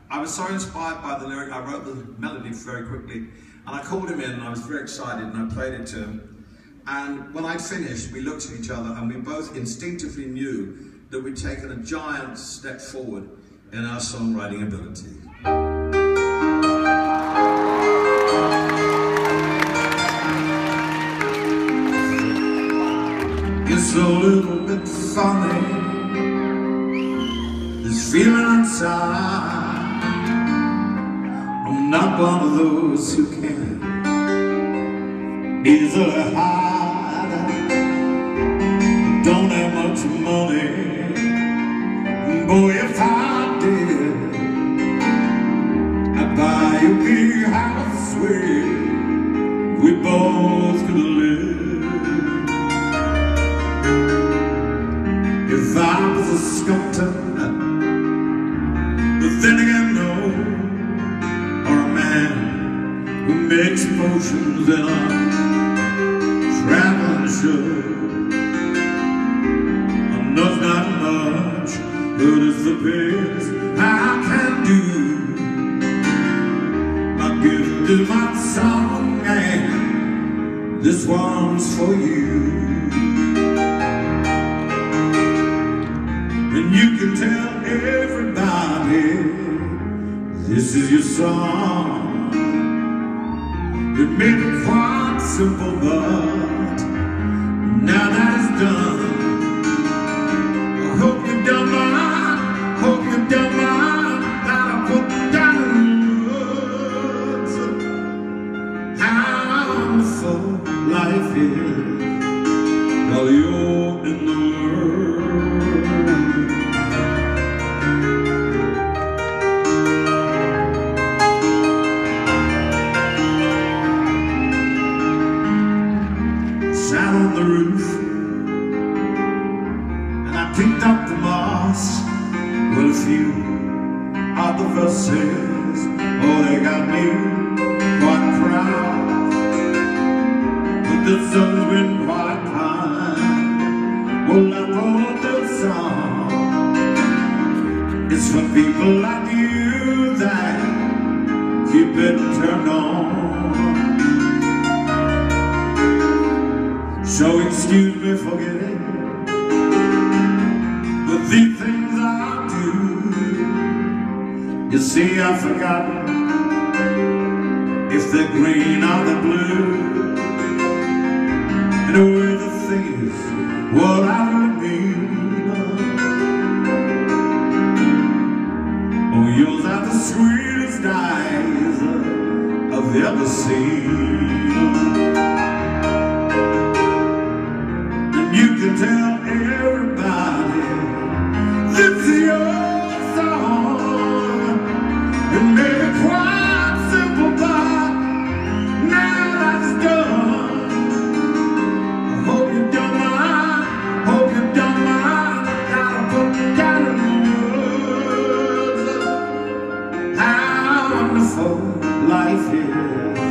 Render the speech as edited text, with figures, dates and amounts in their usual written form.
I was so inspired by the lyric, I wrote the melody very quickly, and I called him in and I was very excited and I played it to him. And when I'd finished, we looked at each other and we both instinctively knew that we'd taken a giant step forward in our songwriting ability. It's a little bit funny, this feeling inside. I'm not one of those who can easily hide. Don't have much money, boy, if I did, I'd buy a big house where we both could live. If I was a sculptor, but then again, no, or a man who makes potions in a traveling show. Enough, not much, but it's the best I can do. My gift is my song, and this one's for you. And you can tell everybody this is your song. It may be quite simple, but now that it's done, I hope you don't mind, hope you don't mind that I put down in words how wonderful life is while you're in the world. Sat on the roof and I picked up the moss. Well, a few of the verses, oh, they got me quite proud. But the sun's been quite kind. Well, I wrote this song. It's for people like you that keep it turned on. So excuse me for getting the these things I do. You see, I've forgotten if they're green or they're blue. And the way the thing is, what I really mean. Oh, yours are the sweetest eyes I've ever seen. You can tell everybody this is your song. It may be quite simple, but now that's done, I hope you don't mind, hope you don't mind that I put down in words how wonderful life is.